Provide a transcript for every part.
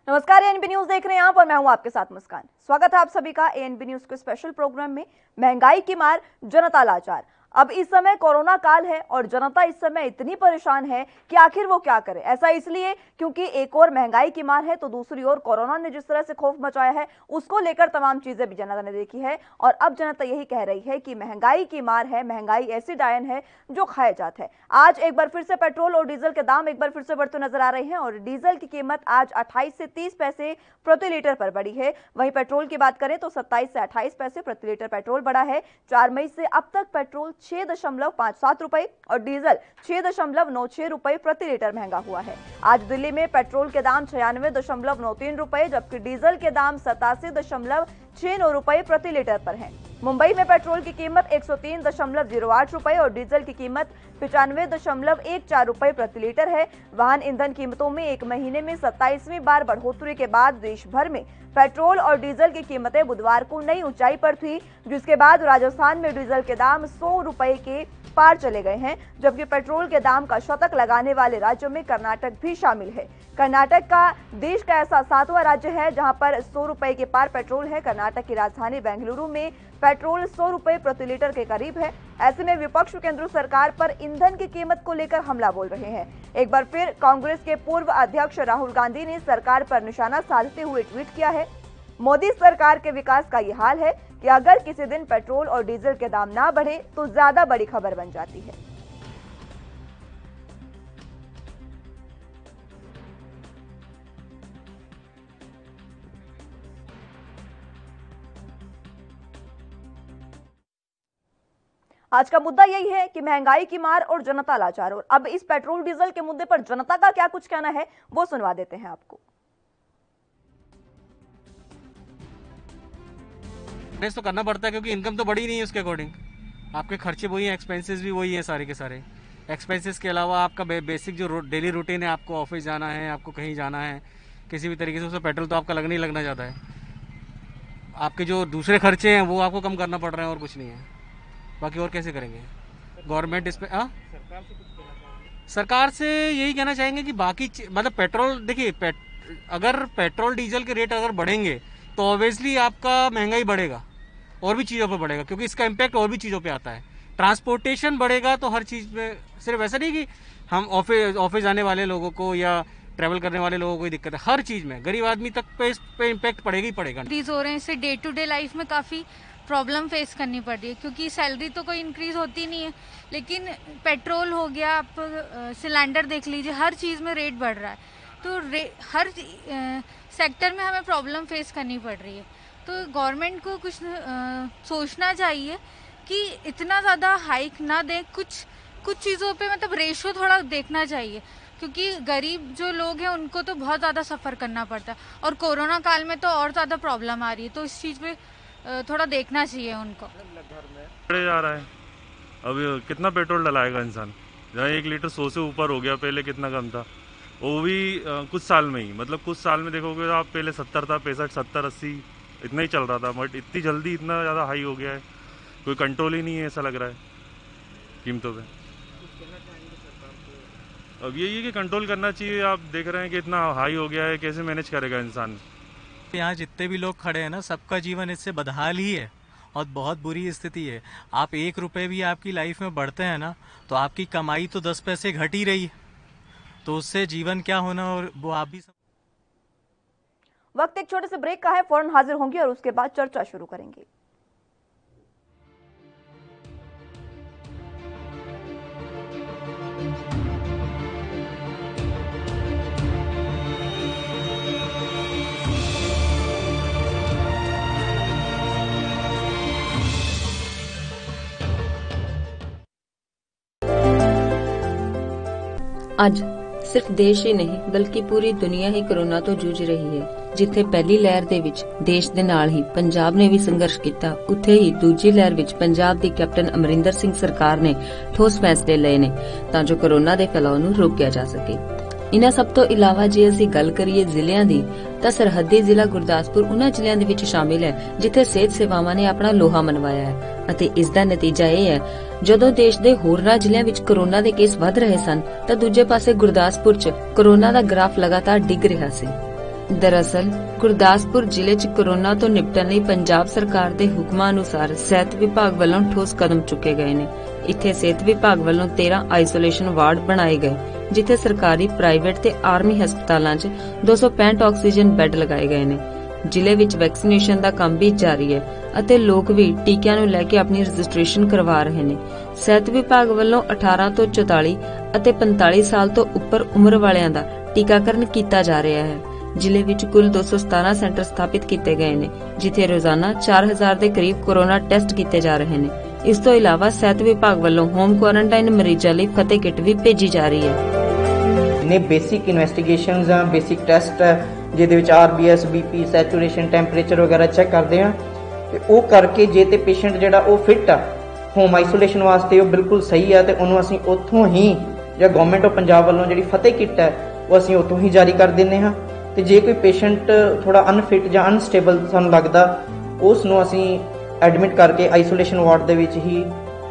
नमस्कार, ANB news देख रहे हैं आप और मैं हूं आपके साथ मुस्कान। स्वागत है आप सभी का एएनबी न्यूज के स्पेशल प्रोग्राम में। महंगाई की मार, जनता लाचार। अब इस समय कोरोना काल है और जनता इस समय इतनी परेशान है कि आखिर वो क्या करे। ऐसा इसलिए क्योंकि एक और महंगाई की मार है तो दूसरी ओर कोरोना ने जिस तरह से खौफ मचाया है उसको लेकर तमाम चीजें भी जनता ने देखी है। और अब जनता यही कह रही है कि महंगाई की मार है, महंगाई ऐसी डायन है जो खाया जाता है। आज एक बार फिर से पेट्रोल और डीजल के दाम एक बार फिर से बढ़ते नजर आ रहे हैं और डीजल की कीमत आज 28 से 30 पैसे प्रति लीटर पर बढ़ी है। वहीं पेट्रोल की बात करें तो 27 से 28 पैसे प्रति लीटर पेट्रोल बढ़ा है। 4 मई से अब तक पेट्रोल 6.57 रुपए और डीजल 6.96 रुपए प्रति लीटर महंगा हुआ है। आज दिल्ली में पेट्रोल के दाम 96.93 रुपए जबकि डीजल के दाम 87.69 रुपए प्रति लीटर पर है। मुंबई में पेट्रोल की कीमत 103.08 रुपए और डीजल की कीमत 95.14 रुपए प्रति लीटर है। वाहन ईंधन कीमतों में एक महीने में 27वीं बार बढ़ोतरी के बाद देश भर में पेट्रोल और डीजल की कीमतें बुधवार को नई ऊंचाई पर थी, जिसके बाद राजस्थान में डीजल के दाम 100 रुपए के पार चले गए हैं, जबकि पेट्रोल के दाम का शतक लगाने वाले राज्यों में कर्नाटक भी शामिल है। कर्नाटक का देश का ऐसा 7वां राज्य है जहां पर 100 रुपए के पार पेट्रोल है। कर्नाटक की राजधानी बेंगलुरु में पेट्रोल 100 रुपए प्रति लीटर के करीब है। ऐसे में विपक्ष केंद्र सरकार पर ईंधन की कीमत को लेकर हमला बोल रहे हैं। एक बार फिर कांग्रेस के पूर्व अध्यक्ष राहुल गांधी ने सरकार पर निशाना साधते हुए ट्वीट किया है, मोदी सरकार के विकास का ये हाल है कि अगर किसी दिन पेट्रोल और डीजल के दाम ना बढ़े तो ज्यादा बड़ी खबर बन जाती है। आज का मुद्दा यही है कि महंगाई की मार और जनता लाचार। और अब इस पेट्रोल डीजल के मुद्दे पर जनता का क्या कुछ कहना है वो सुनवा देते हैं आपको। मैनेज तो करना पड़ता है क्योंकि इनकम तो बढ़ी नहीं है उसके अकॉर्डिंग। आपके खर्चे वही हैं, एक्सपेंसेस भी वही हैं सारे के सारे। एक्सपेंसेस के अलावा आपका बेसिक जो डेली रूटीन है, आपको ऑफिस जाना है, आपको कहीं जाना है, किसी भी तरीके से उसमें पेट्रोल तो आपका लगना ही लगना जाता है। आपके जो दूसरे खर्चे हैं वो आपको कम करना पड़ रहे हैं और कुछ नहीं है। बाकी और कैसे करेंगे गवर्नमेंट इस पर? सरकार से यही कहना चाहेंगे कि बाकी मतलब पेट्रोल देखिए, अगर पेट्रोल डीजल के रेट अगर बढ़ेंगे तो ऑब्वियसली आपका महंगाई बढ़ेगा और भी चीज़ों पे बढ़ेगा, क्योंकि इसका इम्पैक्ट और भी चीज़ों पे आता है। ट्रांसपोर्टेशन बढ़ेगा तो हर चीज़ में, सिर्फ ऐसा नहीं कि हम ऑफिस जाने वाले लोगों को या ट्रैवल करने वाले लोगों को ही दिक्कत है, हर चीज़ में गरीब आदमी तक पे इम्पैक्ट पड़ेगा ही पड़ेगा। इंक्रीज हो रहे हैं, इससे डे टू डे लाइफ में काफ़ी प्रॉब्लम फेस करनी पड़ रही है क्योंकि सैलरी तो कोई इंक्रीज होती नहीं है, लेकिन पेट्रोल हो गया, आप सिलेंडर देख लीजिए, हर चीज़ में रेट बढ़ रहा है। तो हर सेक्टर में हमें प्रॉब्लम फेस करनी पड़ रही है। तो गवर्नमेंट को कुछ सोचना चाहिए कि इतना ज़्यादा हाइक ना दें, कुछ चीज़ों पे मतलब रेशो थोड़ा देखना चाहिए, क्योंकि गरीब जो लोग हैं उनको तो बहुत ज़्यादा सफ़र करना पड़ता है और कोरोना काल में तो और ज़्यादा प्रॉब्लम आ रही है। तो इस चीज़ पे थोड़ा देखना चाहिए उनको। बढ़े जा रहा है, अब कितना पेट्रोल डलाएगा इंसान? जहाँ 1 लीटर 100 से ऊपर हो गया, पहले कितना कम था, वो भी कुछ साल में ही। मतलब कुछ साल में देखोगे तो आप पहले 70 था, 65, 70, 80 इतना ही चल रहा था, बट इतनी जल्दी इतना ज़्यादा हाई हो गया है, कोई कंट्रोल ही नहीं है ऐसा लग रहा है कीमतों पे। अब यही है कि कंट्रोल करना चाहिए। आप देख रहे हैं कि इतना हाई हो गया है, कैसे मैनेज करेगा इंसान? यहाँ जितने भी लोग खड़े हैं ना, सबका जीवन इससे बदहाल ही है और बहुत बुरी स्थिति है। आप 1 रुपये भी आपकी लाइफ में बढ़ते हैं ना तो आपकी कमाई तो 10 पैसे घट ही रही है, तो उससे जीवन क्या होना और वो आप भी। वक्त एक छोटे से ब्रेक का है, फौरन हाजिर होंगे और उसके बाद चर्चा शुरू करेंगे। ਅੱਜ ਸਿਰਫ ਦੇਸ਼ ਹੀ ਨਹੀਂ ਬਲਕਿ ਪੂਰੀ ਦੁਨੀਆ ਹੀ ਕੋਰੋਨਾ ਤੋਂ ਜੂਝ ਰਹੀ ਹੈ। ਜਿੱਥੇ ਪਹਿਲੀ ਲਹਿਰ ਦੇ ਵਿੱਚ ਦੇਸ਼ ਦੇ ਨਾਲ ਹੀ ਪੰਜਾਬ ਨੇ ਵੀ ਸੰਘਰਸ਼ ਕੀਤਾ, ਉੱਥੇ ਹੀ ਦੂਜੀ ਲਹਿਰ ਵਿੱਚ ਪੰਜਾਬ ਦੀ ਕੈਪਟਨ ਅਮਰਿੰਦਰ ਸਿੰਘ ਸਰਕਾਰ ਨੇ ਠੋਸ ਫੈਸਲੇ ਲਏ ਨੇ ਤਾਂ ਜੋ ਕੋਰੋਨਾ ਦੇ ਫੈਲਾਅ ਨੂੰ ਰੋਕਿਆ ਜਾ ਸਕੇ। इन्हां सब तो इलावा जे असीं गल करिए जिलियां दी तां सरहदी जिला गुरदासपुर उन्हां जिलियां दे विच शामिल है जिथे सेहत सेवावां ने अपना लोहा मनवाया है अते इस दा नतीजा यह है जदों देश दे होरनां जिलियां विच कोरोना दे केस वध रहे सन तां दूजे पासे गुरदासपुर च कोरोना दा ग्राफ लगातार डिग रहा सी। ਦਰਅਸਲ ਗੁਰਦਾਸਪੁਰ ਜ਼ਿਲ੍ਹੇ 'ਚ ਕੋਰੋਨਾ ਤੋਂ ਨਿਪਟਣ ਲਈ ਪੰਜਾਬ ਸਰਕਾਰ ਦੇ ਹੁਕਮਾਂ ਅਨੁਸਾਰ ਸਿਹਤ ਵਿਭਾਗ ਵੱਲੋਂ ਠੋਸ ਕਦਮ ਚੁੱਕੇ ਗਏ ਨੇ। ਇੱਥੇ ਸਿਹਤ ਵਿਭਾਗ ਵੱਲੋਂ 13 ਆਈਸੋਲੇਸ਼ਨ ਵਾਰਡ ਬਣਾਏ ਗਏ, ਜਿੱਥੇ ਸਰਕਾਰੀ, ਪ੍ਰਾਈਵੇਟ ਤੇ ਆਰਮੀ ਹਸਪਤਾਲਾਂ 'ਚ 265 ਆਕਸੀਜਨ ਬੈੱਡ ਲਗਾਏ ਗਏ ਨੇ। ਜ਼ਿਲ੍ਹੇ ਵਿੱਚ ਵੈਕਸੀਨੇਸ਼ਨ ਦਾ ਕੰਮ ਵੀ ਜਾਰੀ ਹੈ ਅਤੇ ਲੋਕ ਵੀ ਟੀਕਿਆਂ ਨੂੰ ਲੈ ਕੇ ਆਪਣੀ ਰਜਿਸਟ੍ਰੇਸ਼ਨ ਕਰਵਾ ਰਹੇ ਨੇ। ਸਿਹਤ ਵਿਭਾਗ ਵੱਲੋਂ 18 ਤੋਂ 44 ਅਤੇ 45 ਸਾਲ ਤੋਂ ਉੱਪਰ ਉਮਰ ਵਾਲਿਆਂ ਦਾ ਟੀਕਾਕਰਨ ਕੀਤਾ ਜਾ ਰਿਹਾ ਹੈ। ਜ਼ਿਲ੍ਹੇ ਵਿੱਚ ਕੁੱਲ 217 ਸੈਂਟਰ ਸਥਾਪਿਤ ਕੀਤੇ ਗਏ ਨੇ, ਜਿੱਥੇ ਰੋਜ਼ਾਨਾ 4000 ਦੇ ਕਰੀਬ ਕੋਰੋਨਾ ਟੈਸਟ ਕੀਤੇ ਜਾ ਰਹੇ ਨੇ। ਇਸ ਤੋਂ ਇਲਾਵਾ ਸਿਹਤ ਵਿਭਾਗ ਵੱਲੋਂ ਹੋਮ ਕੁਆਰੰਟਾਈਨ ਮਰੀਜ਼ਾਂ ਲਈ ਫਤਿਹ ਕਿੱਟ ਵੀ ਭੇਜੀ ਜਾ ਰਹੀ ਹੈ। ਨੇ ਬੇਸਿਕ ਇਨਵੈਸਟੀਗੇਸ਼ਨਸ ਆ, ਬੇਸਿਕ ਟੈਸਟ ਹੈ ਜਿਹਦੇ ਵਿੱਚ RBS, BP, ਸੈਚੂਰੇਸ਼ਨ, ਟੈਂਪਰੇਚਰ ਵਗੈਰਾ ਚੈੱਕ ਕਰਦੇ ਆ ਤੇ ਉਹ ਕਰਕੇ ਜੇ ਤੇ ਪੇਸ਼ੈਂਟ ਜਿਹੜਾ ਉਹ ਫਿੱਟ ਆ ਹੋਮ ਆਈਸੋਲੇਸ਼ਨ ਵਾਸਤੇ, ਉਹ ਬਿਲਕੁਲ ਸਹੀ ਆ ਤੇ ਉਹਨੂੰ ਅਸੀਂ ਉੱਥੋਂ ਹੀ ਜਾਂ ਗਵਰਨਮੈਂਟ ਆਫ ਪੰਜਾਬ ਵੱਲੋਂ ਜਿਹੜੀ ਫਤਿਹ ਕਿੱਟ ਹੈ ਉਹ ਅਸੀਂ ਉੱਥੋਂ ਹੀ ਜਾਰੀ ਕਰ ਦਿੰਦੇ ਹਾਂ। ਤੇ ਜੇ ਕੋਈ ਪੇਸ਼ੈਂਟ ਥੋੜਾ ਅਨਫਿਟ ਜਾਂ ਅਨਸਟੇਬਲ ਸਾਨੂੰ ਲੱਗਦਾ, ਉਸ ਨੂੰ ਅਸੀਂ ਐਡਮਿਟ ਕਰਕੇ ਆਈਸੋਲੇਸ਼ਨ ਵਾਰਡ ਦੇ ਵਿੱਚ ਹੀ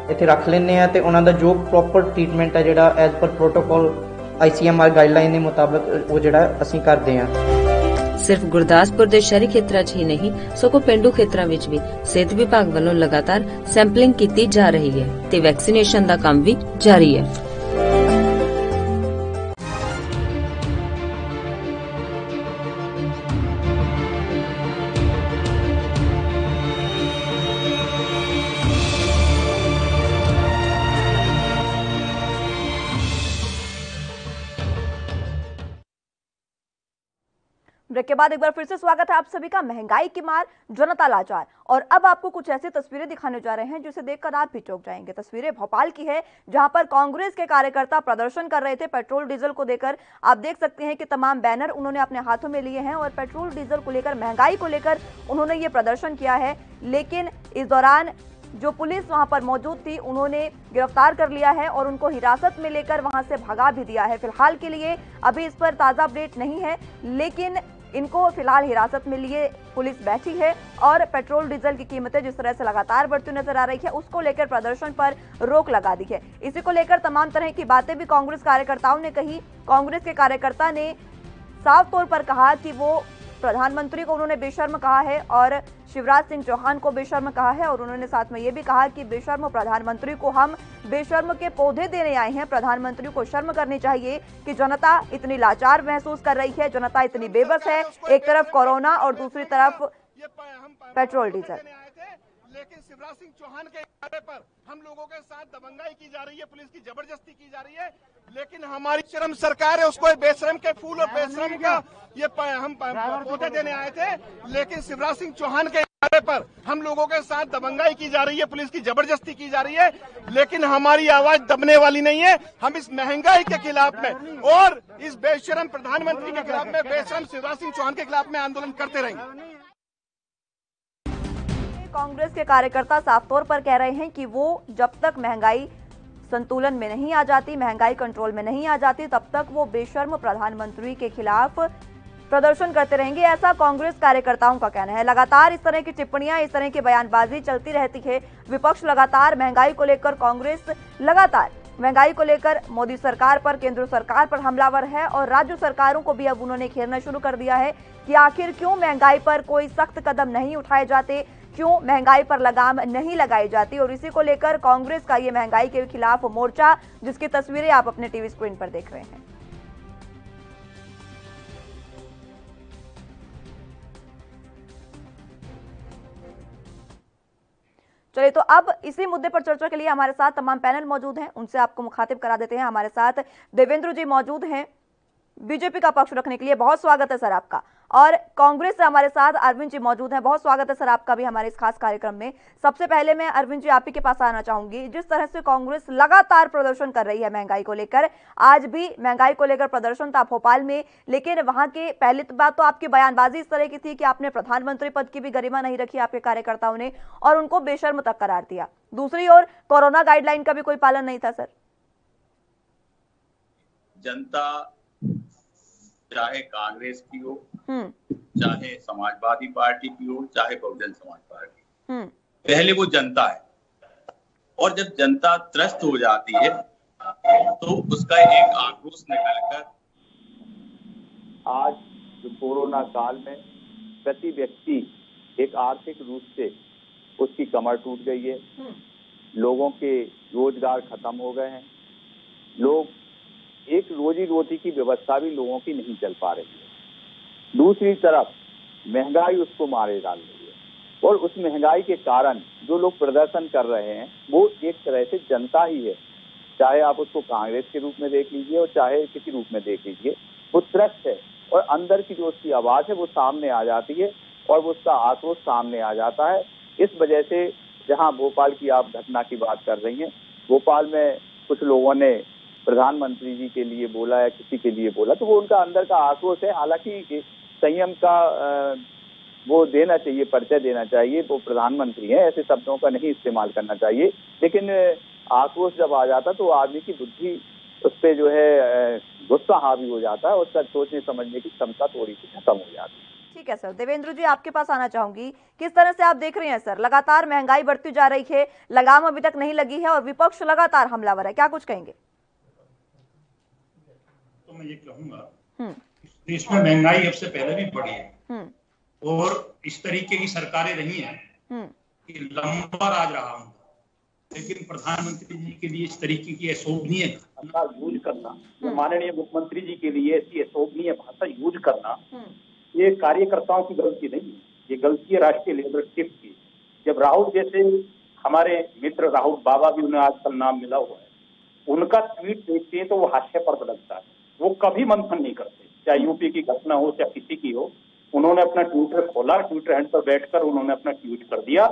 ਇੱਥੇ ਰੱਖ ਲੈਂਦੇ ਆ ਤੇ ਉਹਨਾਂ ਦਾ ਜੋ ਪ੍ਰੋਪਰ ਟ੍ਰੀਟਮੈਂਟ ਹੈ ਜਿਹੜਾ as per protocol ICMR guideline ਦੇ ਮੁਤਾਬਕ ਉਹ ਜਿਹੜਾ ਅਸੀਂ ਕਰਦੇ ਹਾਂ। ਸਿਰਫ ਗੁਰਦਾਸਪੁਰ ਦੇ ਸ਼ਹਿਰੀ ਖੇਤਰਾਂ 'ਚ ਹੀ ਨਹੀਂ, ਸਗੋਂ ਪਿੰਡੂ ਖੇਤਰਾਂ ਵਿੱਚ ਵੀ ਸਿਹਤ ਵਿਭਾਗ ਵੱਲੋਂ ਲਗਾਤਾਰ ਸੈਂਪਲਿੰਗ ਕੀਤੀ ਜਾ ਰਹੀ ਹੈ ਤੇ ਵੈਕਸੀਨੇਸ਼ਨ ਦਾ ਕੰਮ ਵੀ ਜਾਰੀ ਹੈ। ब्रेक के बाद एक बार फिर से स्वागत है आप सभी का। महंगाई की मार, जनता लाचार, और अब आपको कुछ ऐसी तस्वीरें दिखाने जा रहे हैं जिसे देखकर आप भी चौंक जाएंगे। तस्वीरें भोपाल की है, जहां पर कांग्रेस के कार्यकर्ता प्रदर्शन कर रहे थे पेट्रोल डीजल को लेकर। आप देख सकते हैं कि तमाम बैनर उन्होंने अपने हाथों में लिए हैं और पेट्रोल डीजल को लेकर, महंगाई को लेकर उन्होंने ये प्रदर्शन किया है। लेकिन इस दौरान जो पुलिस वहां पर मौजूद थी, उन्होंने गिरफ्तार कर लिया है और उनको हिरासत में लेकर वहां से भगा भी दिया है। फिलहाल के लिए अभी इस पर ताजा अपडेट नहीं है, लेकिन इनको फिलहाल हिरासत में लिए पुलिस बैठी है और पेट्रोल डीजल की कीमतें जिस तरह से लगातार बढ़ती नजर आ रही है, उसको लेकर प्रदर्शन पर रोक लगा दी है। इसी को लेकर तमाम तरह की बातें भी कांग्रेस कार्यकर्ताओं ने कही। कांग्रेस के कार्यकर्ता ने साफ तौर पर कहा कि वो प्रधानमंत्री को उन्होंने बेशर्म कहा है और शिवराज सिंह चौहान को बेशर्म कहा है, और उन्होंने साथ में ये भी कहा कि बेशर्म प्रधानमंत्री को हम बेशर्म के पौधे देने आए हैं। प्रधानमंत्री को शर्म करनी चाहिए कि जनता इतनी लाचार महसूस कर रही है, जनता इतनी बेबस है। एक तरफ कोरोना और दूसरी तरफ पेट्रोल डीजल। लेकिन शिवराज सिंह चौहान के इशारे पर हम लोगों के साथ दबंगाई की जा रही है, पुलिस की जबरदस्ती की जा रही है। लेकिन हमारी शर्म सरकार है, उसको बेशरम के फूल और बेशरम का ये हम पौधे देने आए थे। लेकिन शिवराज सिंह चौहान के इशारे पर हम लोगों के साथ दबंगाई की जा रही है, पुलिस की जबरदस्ती की जा रही है। लेकिन हमारी आवाज दबने वाली नहीं है। हम इस महंगाई के खिलाफ में और इस बेशरम प्रधानमंत्री के खिलाफ में, बेशरम शिवराज सिंह चौहान के खिलाफ में आंदोलन करते रहेंगे। कांग्रेस के कार्यकर्ता साफ तौर पर कह रहे हैं कि वो जब तक महंगाई संतुलन में नहीं आ जाती, महंगाई कंट्रोल में नहीं आ जाती, तब तक वो बेशर्म प्रधानमंत्री के खिलाफ प्रदर्शन करते रहेंगे। ऐसा कांग्रेस कार्यकर्ताओं का कहना है। लगातार इस तरह की टिप्पणियां, इस तरह की बयानबाजी चलती रहती है। विपक्ष लगातार महंगाई को लेकर, कांग्रेस लगातार महंगाई को लेकर मोदी सरकार पर, केंद्र सरकार पर हमलावर है और राज्य सरकारों को भी अब उन्होंने घेरना शुरू कर दिया है कि आखिर क्यों महंगाई पर कोई सख्त कदम नहीं उठाए जाते, क्यों महंगाई पर लगाम नहीं लगाई जाती। और इसी को लेकर कांग्रेस का ये महंगाई के खिलाफ मोर्चा, जिसकी तस्वीरें आप अपने टीवी स्क्रीन पर देख रहे हैं। चलिए, तो अब इसी मुद्दे पर चर्चा के लिए हमारे साथ तमाम पैनल मौजूद हैं, उनसे आपको मुखातिब करा देते हैं। हमारे साथ देवेंद्र जी मौजूद हैं बीजेपी का पक्ष रखने के लिए, बहुत स्वागत है सर आपका। और कांग्रेस से हमारे साथ अरविंद जी मौजूद हैं, बहुत स्वागत है सर आपका भी हमारे इस खास कार्यक्रम में। सबसे पहले मैं अरविंद जी आप ही के पास आना चाहूंगी। जिस तरह से कांग्रेस लगातार प्रदर्शन कर रही है महंगाई को लेकर, आज भी महंगाई को लेकर प्रदर्शन था भोपाल में, लेकिन वहां के पहली बात तो आपकी बयानबाजी इस तरह की थी कि आपने प्रधानमंत्री पद की भी गरिमा नहीं रखी आपके कार्यकर्ताओं ने और उनको बेशर्म तक करार दिया। दूसरी ओर कोरोना गाइडलाइन का भी कोई पालन नहीं था सर। जनता चाहे कांग्रेस की हो, चाहे समाजवादी पार्टी की हो, चाहे बहुजन समाज पार्टी, पहले वो जनता है। और जब जनता त्रस्त हो जाती है तो उसका एक आक्रोश निकलकर आज कोरोना काल में प्रति व्यक्ति एक आर्थिक रूप से उसकी कमर टूट गई है, लोगों के रोजगार खत्म हो गए हैं, लोग एक रोजी रोटी की व्यवस्था भी लोगों की नहीं चल पा रही है। दूसरी तरफ महंगाई उसको मारे डाल रही है, और उस महंगाई के कारण जो लोग प्रदर्शन कर रहे हैं वो एक तरह से जनता ही है, चाहे आप उसको कांग्रेस के रूप में देख लीजिए और चाहे किसी रूप में देख लीजिए, वो त्रस्त है और अंदर की जो उसकी आवाज है वो सामने आ जाती है और वो उसका आक्रोश सामने आ जाता है। इस वजह से जहां भोपाल की आप घटना की बात कर रही हैं, भोपाल में कुछ लोगों ने प्रधानमंत्री जी के लिए बोला या किसी के लिए बोला, तो वो उनका अंदर का आक्रोश है। हालांकि संयम का वो देना चाहिए, परिचय देना चाहिए, वो प्रधानमंत्री है, ऐसे शब्दों का नहीं इस्तेमाल करना चाहिए, लेकिन आक्रोश जब आ जाता तो आदमी की बुद्धि उस पर जो है गुस्सा हावी हो जाता है, उसका सोचने समझने की क्षमता थोड़ी सी खत्म हो जाती है। ठीक है सर, देवेंद्र जी आपके पास आना चाहूंगी, किस तरह से आप देख रहे हैं सर, लगातार महंगाई बढ़ती जा रही है, लगाम अभी तक नहीं लगी है और विपक्ष लगातार हमलावर है, क्या कुछ कहेंगे? तो मैं ये कहूंगा देश में महंगाई अब से पहले भी बढ़ी है और इस तरीके की सरकारें रही हैं कि लंबा राज रहा हूं, लेकिन प्रधानमंत्री जी के लिए इस तरीके की अशोभनीय भाषा यूज करना, माननीय मुख्यमंत्री जी के लिए ऐसी अशोभनीय भाषा यूज करना, ये कार्यकर्ताओं की गलती नहीं है, ये गलती है राष्ट्रीय लीडरशिप की। जब राहुल जैसे हमारे मित्र राहुल बाबा भी उन्हें आजकल नाम मिला हुआ है, उनका ट्वीट देखते हैं तो वो हास्य पर लगता है, वो कभी मंथन नहीं करते, चाहे यूपी की घटना हो चाहे किसी की हो। उन्होंने अपना ट्विटर खोला, ट्विटर हैंड पर बैठकर उन्होंने अपना ट्वीट कर दिया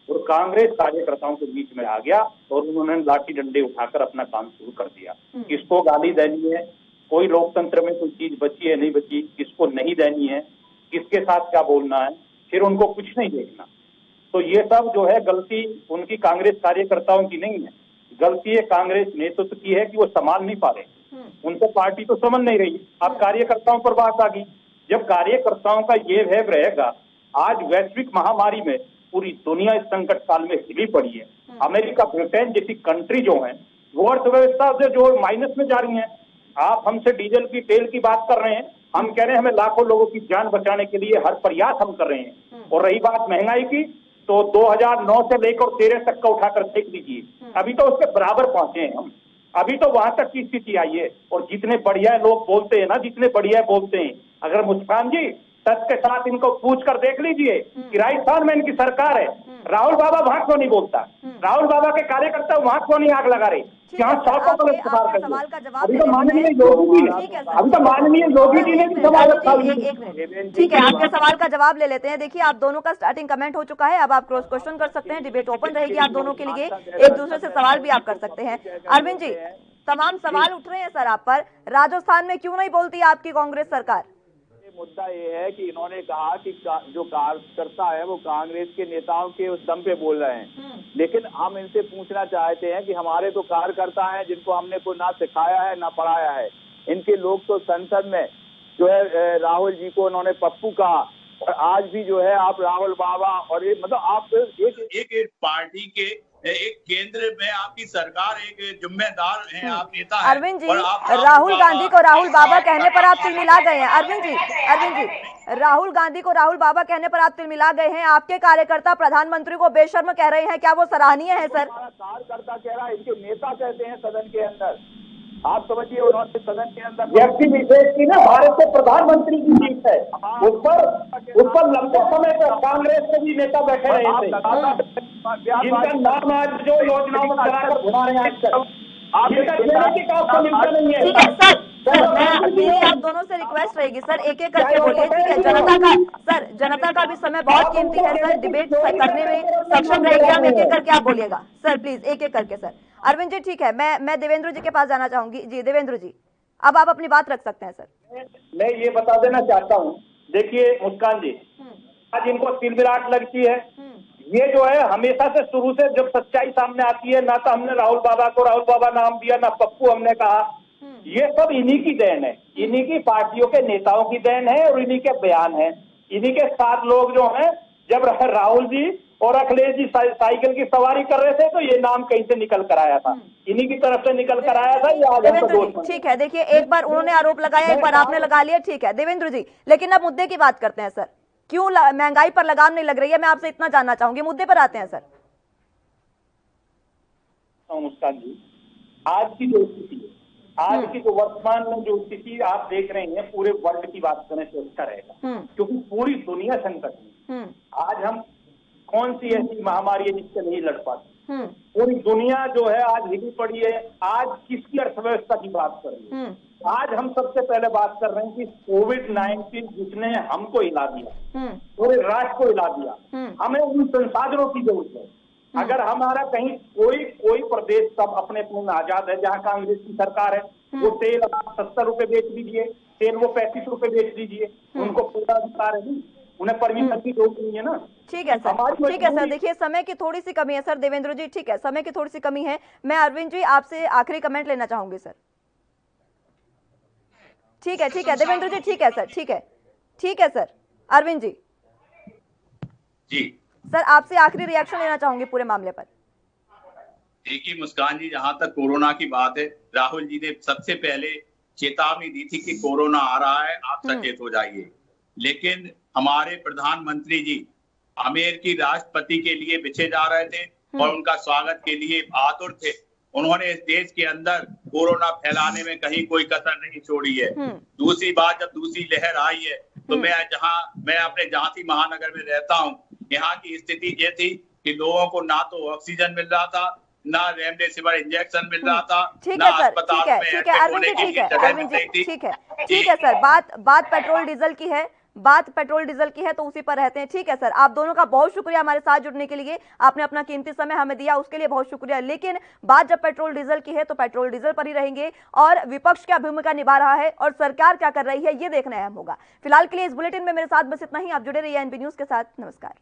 और कांग्रेस कार्यकर्ताओं के बीच में आ गया और उन्होंने लाठी डंडे उठाकर अपना काम शुरू कर दिया। किसको गाली देनी है, कोई लोकतंत्र में कोई चीज बची है नहीं बची, किसको नहीं देनी है, किसके साथ क्या बोलना है, फिर उनको कुछ नहीं देखना। तो ये सब जो है गलती उनकी कांग्रेस कार्यकर्ताओं की नहीं है, गलती है कांग्रेस नेतृत्व की है कि वो संभाल नहीं पा रहे, उनको पार्टी तो समझ नहीं रही। अब कार्यकर्ताओं पर बात आ गई, जब कार्यकर्ताओं का ये वेब रहेगा, आज वैश्विक महामारी में पूरी दुनिया इस संकट काल में हिली पड़ी है। अमेरिका, ब्रिटेन जैसी कंट्री जो है वो अर्थव्यवस्था से जो माइनस में जा रही है। आप हमसे डीजल की तेल की बात कर रहे हैं, हम कह रहे हैं हमें लाखों लोगों की जान बचाने के लिए हर प्रयास हम कर रहे हैं। और रही बात महंगाई की, तो 2009 से लेकर 13 तक का उठाकर देख लीजिए, अभी तो उसके बराबर पहुंचे हैं हम, अभी तो वहां तक की स्थिति आई है। और जितने बढ़िया लोग बोलते हैं ना, जितने बढ़िया बोलते हैं, अगर मुस्कान जी सच के साथ इनको पूछ कर देख लीजिए कि राजस्थान में इनकी सरकार है, राहुल बाबा वहां क्यों नहीं बोलता, राहुल बाबा के कार्यकर्ता वहां क्यों नहीं आग लगा रहे, यहाँ सड़कों पर इस्तेमाल कर अभी तो माननीय योगी जी ने भी सवाल रखा। ठीक है, आपके सवाल का जवाब ले लेते हैं। देखिए, आप दोनों का स्टार्टिंग कमेंट हो चुका है, अब आप क्रॉस क्वेश्चन कर सकते हैं, डिबेट ओपन रहेगी आप दोनों के लिए, एक दूसरे से सवाल भी आप कर सकते हैं। अरविंद जी, तमाम सवाल उठ रहे हैं सर आप पर, राजस्थान में क्यों नहीं बोलती आपकी कांग्रेस सरकार? मुद्दा ये है कि इन्होंने कहा कि जो कार्यकर्ता है वो कांग्रेस के नेताओं के उस दम पे बोल रहे हैं, लेकिन हम इनसे पूछना चाहते हैं कि हमारे तो कार्यकर्ता हैं जिनको हमने को ना सिखाया है ना पढ़ाया है। इनके लोग तो संसद में जो है राहुल जी को उन्होंने पप्पू कहा, और आज भी जो है आप राहुल बाबा और ये मतलब आप एक पार्टी के एक केंद्र में आपकी सरकार एक जिम्मेदार है, आप नेता हैं। अरविंद जी, राहुल गांधी को राहुल बाबा कहने पर आप तिलमिला गए हैं। अरविंद जी, राहुल गांधी को राहुल बाबा कहने पर आप तिलमिला गए हैं, आपके कार्यकर्ता प्रधानमंत्री को बेशर्म कह रहे हैं, क्या वो सराहनीय है सर? कार्यकर्ता कह रहा है, इनके नेता कहते हैं सदन के अंदर, आप समझिए उन्होंने सदन के अंदर व्यक्ति विशेष की ना भारत के प्रधानमंत्री की जीत है, उस पर लंबे समय तक कांग्रेस के भी नेता बैठे रहे थे, जिनका नाम आज जो योजनाओं में कराकर घुमा रहे हैं आजकल, ठीक है सर, मेरी आप दोनों से रिक्वेस्ट रहेगी सर, एक एक करके बोलिए, ठीक है? जनता का भी समय बहुत कीमती है सर, डिबेट करने में सक्षम रहेगी हम, एक एक करके आप बोलिएगा सर, प्लीज एक एक करके सर। अरविंद जी ठीक है, मैं देवेंद्र जी के पास जाना चाहूंगी। जी देवेंद्र जी, अब आप अपनी बात रख सकते हैं सर। मैं ये बता देना चाहता हूँ, देखिए मुस्कान जी, आज इनको तिलमिलाट लगती है, ये जो है हमेशा से शुरू से जब सच्चाई सामने आती है, ना तो हमने राहुल बाबा को राहुल बाबा नाम दिया, ना पप्पू हमने कहा, ये सब इन्हीं की देन है, इन्हीं की पार्टियों के नेताओं की देन है और इन्हीं के बयान है। इन्हीं के साथ लोग जो हैं, जब राहुल जी और अखिलेश जी साइकिल की सवारी कर रहे थे तो ये नाम कहीं से निकल कर आया था, इन्हीं की तरफ से निकल कर आया था। ये आज हमको दोष ठीक है, देखिए एक बार उन्होंने आरोप लगाया, एक बार आपने लगा लिया, ठीक है देवेंद्र जी, लेकिन अब मुद्दे की बात करते हैं सर। क्यों महंगाई पर लगाम नहीं लग रही है, मैं आपसे इतना जानना चाहूंगी। मुद्दे पर आते हैं सर। मुस्कान जी, आज की जो स्थिति है, आज की जो वर्तमान में जो स्थिति आप देख रहे हैं, पूरे वर्ल्ड की बात करने से अच्छा रहेगा, क्योंकि पूरी दुनिया संकट में। आज हम कौन सी ऐसी महामारी है जिससे नहीं लड़ पाते? पूरी दुनिया जो है आज हिली पड़ी है। आज किसकी अर्थव्यवस्था की बात कर रही है? आज हम सबसे पहले बात कर रहे हैं कि कोविड-19 जिसने हमको हिला दिया, पूरे राष्ट्र को हिला दिया, हमें उन संसाधनों की जरूरत है। अगर हमारा कहीं कोई प्रदेश सब अपने अपने में आजाद है, जहाँ कांग्रेस की सरकार है, वो तेल 70 रुपए बेच दीजिए, तेल वो 35 रुपए बेच दीजिए, उनको पूरा अधिकार है, उन्हें परमिशन की जरूरत नहीं है ना। ठीक है सर, ठीक है सर। देखिए समय की थोड़ी सी कमी है सर, देवेंद्र जी, ठीक है समय की थोड़ी सी कमी है। मैं अरविंद जी आपसे आखिरी कमेंट लेना चाहूंगी सर। ठीक है देवेंद्र जी, ठीक है सर, ठीक है सर। अरविंद जी सर आपसे आखिरी रिएक्शन लेना चाहूंगी पूरे मामले पर। देखिए मुस्कान जी, जहां तक कोरोना की बात है, राहुल जी ने सबसे पहले चेतावनी दी थी कि कोरोना आ रहा है, आप सचेत हो जाइए। लेकिन हमारे प्रधानमंत्री जी अमेरिकी राष्ट्रपति के लिए बिछे जा रहे थे और उनका स्वागत के लिए आतुर थे। उन्होंने इस देश के अंदर कोरोना फैलाने में कहीं कोई कसर नहीं छोड़ी है। दूसरी बात, जब दूसरी लहर आई है तो मैं अपने झांसी महानगर में रहता हूँ, यहाँ की स्थिति ये थी कि लोगों को ना तो ऑक्सीजन मिल रहा था, ना रेमडेसिविर इंजेक्शन मिल रहा था, ना अस्पताल में एडमिट होने के लिए जगह मिल रही थी। ठीक है सर, बात पेट्रोल डीजल की है, तो उसी पर रहते हैं। ठीक है सर, आप दोनों का बहुत शुक्रिया हमारे साथ जुड़ने के लिए, आपने अपना कीमती समय हमें दिया, उसके लिए बहुत शुक्रिया। लेकिन बात जब पेट्रोल डीजल की है तो पेट्रोल डीजल पर ही रहेंगे, और विपक्ष क्या भूमिका निभा रहा है और सरकार क्या कर रही है, ये देखना अहम होगा। फिलहाल के लिए इस बुलेटिन में मेरे साथ बस इतना ही। आप जुड़े रहिए एनबी न्यूज के साथ। नमस्कार।